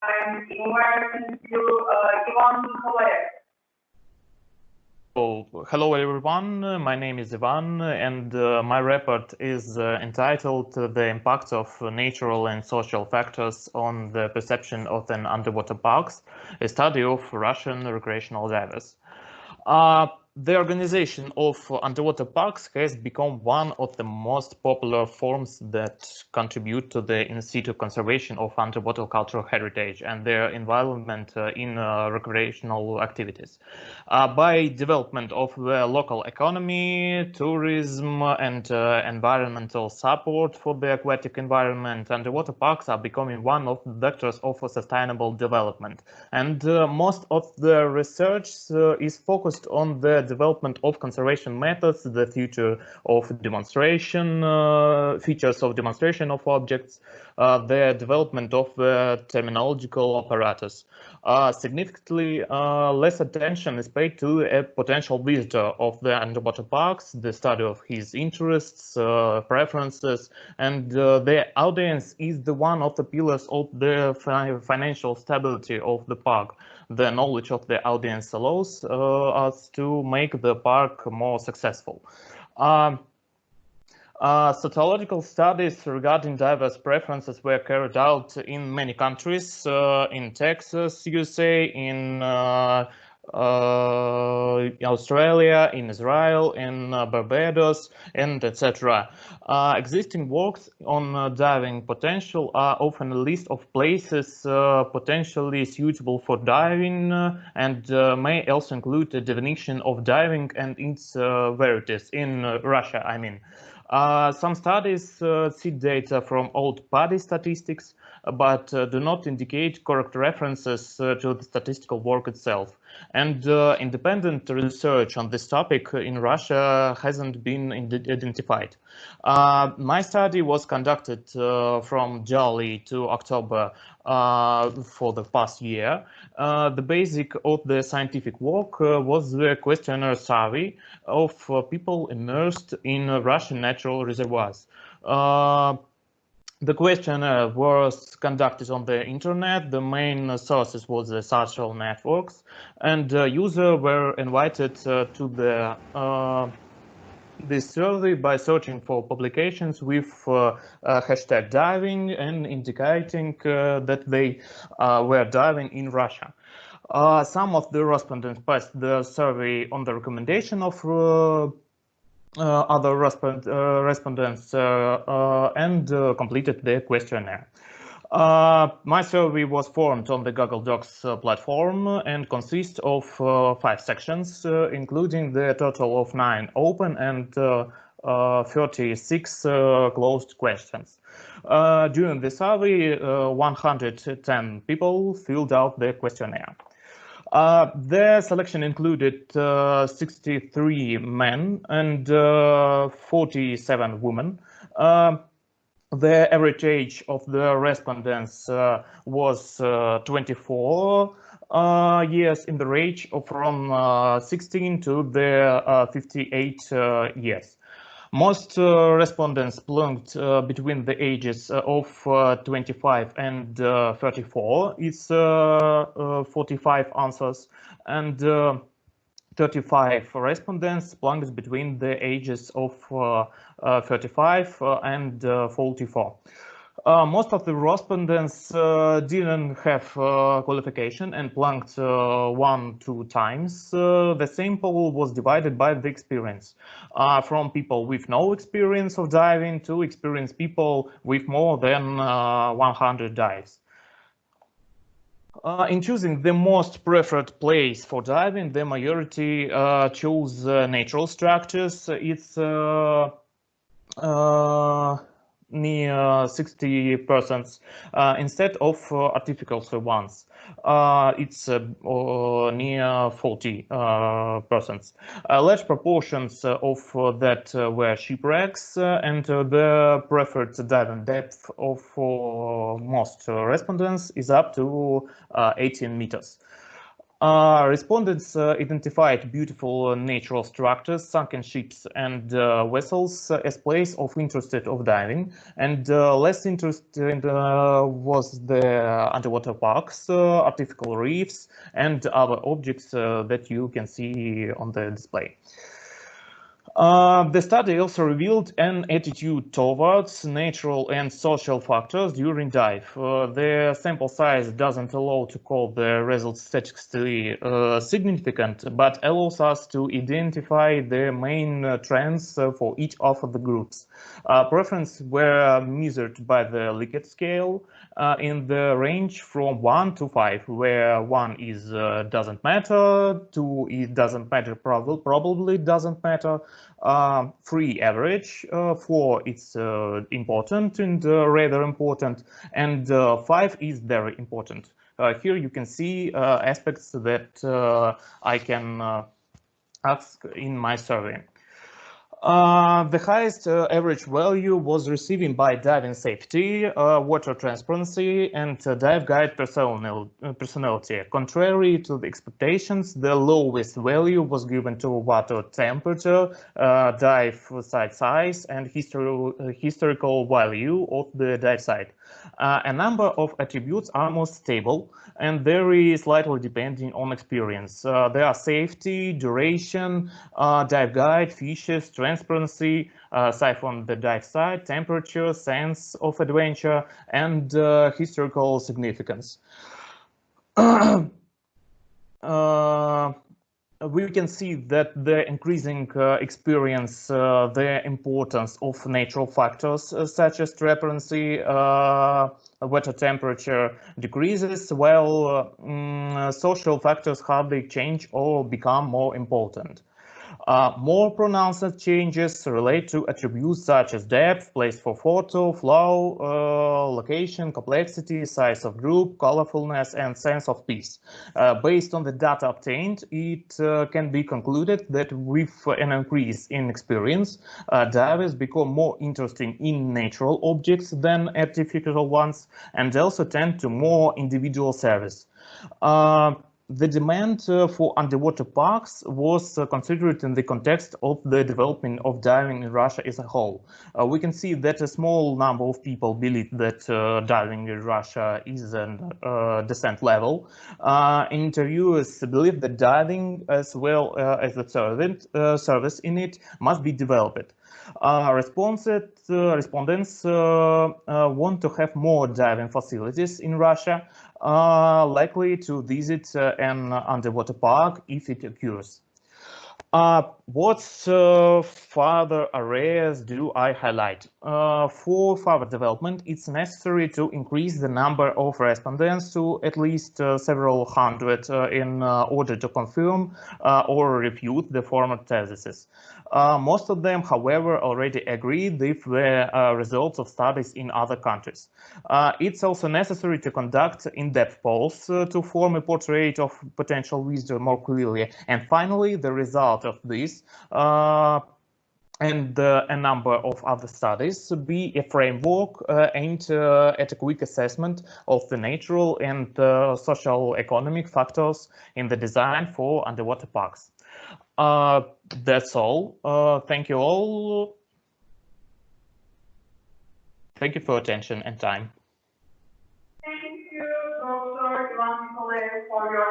I'm inviting you, Ivan NIKOLAEV. Hello everyone, my name is Ivan and my report is entitled The Impact of Natural and Social Factors on the Perception of an Underwater Parks, a study of Russian recreational divers. The organization of underwater parks has become one of the most popular forms that contribute to the in situ conservation of underwater cultural heritage and their involvement in recreational activities. By development of the local economy, tourism and environmental support for the aquatic environment, underwater parks are becoming one of the vectors of sustainable development. And most of the research is focused on the development of conservation methods, the future of demonstration, features of demonstration of objects, the development of terminological apparatus. Significantly less attention is paid to a potential visitor of the underwater parks, the study of his interests, preferences, and the audience is the one of the pillars of the financial stability of the park. The knowledge of the audience allows us to make the park more successful. Sociological studies regarding diverse preferences were carried out in many countries, in Texas, USA, in Australia, in Israel, in Barbados, and etc. Existing works on diving potential are often a list of places potentially suitable for diving and may also include a definition of diving and its varieties in Russia, I mean. Some studies cite data from old PADI statistics, but do not indicate correct references to the statistical work itself. And independent research on this topic in Russia hasn't been identified. My study was conducted from July to October for the past year. The basic of the scientific work was the questionnaire survey of people immersed in Russian natural reservoirs. The questionnaire was conducted on the internet. The main sources was the social networks, and users were invited to this survey by searching for publications with hashtag diving and indicating that they were diving in Russia. Some of the respondents passed the survey on the recommendation of other respondents and completed the questionnaire. My survey was formed on the Google Docs platform and consists of 5 sections, including the total of 9 open and 36 closed questions. During the survey, 110 people filled out the questionnaire. The selection included 63 men and 47 women. The average age of the respondents was 24 years in the range of from 16 to the 58 years. Most respondents belonged between the ages of 25 and 34. It's 45 answers, and 35 respondents belonged between the ages of 35 and 44. Most of the respondents didn't have qualification and plunked 1-2 times. The sample was divided by the experience, from people with no experience of diving to experienced people with more than 100 dives. In choosing the most preferred place for diving, the majority chose natural structures. It's near 60% instead of artificial ones. It's near 40%. Large proportions of that were shipwrecks, and the preferred diving depth of most respondents is up to 18 meters. Respondents identified beautiful natural structures, sunken ships and vessels as place of interest of diving, and less interested was the underwater parks, artificial reefs, and other objects that you can see on the display. The study also revealed an attitude towards natural and social factors during dive. The sample size doesn't allow to call the results statistically significant, but allows us to identify the main trends for each of the groups. Preferences were measured by the Likert scale in the range from 1 to 5, where 1 is doesn't matter, 2 it doesn't matter, probably doesn't matter, 3 average, 4 it's important and rather important, and 5 is very important. Here you can see aspects that I can ask in my survey. The highest average value was received by diving safety, water transparency, and dive guide personality. Contrary to the expectations, the lowest value was given to water temperature, dive site size, and historical value of the dive site. A number of attributes are most stable and vary slightly depending on experience. There are safety, duration, dive guide, fishes, transparency, siphon the dive site, temperature, sense of adventure, and historical significance. We can see that the increasing experience, the importance of natural factors such as transparency, water temperature decreases, while social factors hardly change or become more important. More pronounced changes relate to attributes such as depth, place for photo, flow, location, complexity, size of group, colorfulness, and sense of peace. Based on the data obtained, it can be concluded that with an increase in experience, divers become more interested in natural objects than artificial ones, and also tend to more individual service. The demand for underwater parks was considered in the context of the development of diving in Russia as a whole. We can see that a small number of people believe that diving in Russia is a descent level. Interviewers believe that diving as well as the service in it must be developed. Respondents want to have more diving facilities in Russia, likely to visit an underwater park if it occurs. What further areas do I highlight? For further development, it's necessary to increase the number of respondents to at least several hundred in order to confirm or refute the former theses. Most of them, however, already agree with the results of studies in other countries. It's also necessary to conduct in-depth polls to form a portrait of potential wisdom more clearly. And finally, the result of this and a number of other studies be a framework aimed at a quick assessment of the natural and social economic factors in the design for underwater parks. That's all. Thank you all. Thank you for attention and time. Thank you, Dr. NIKOLAEV, for your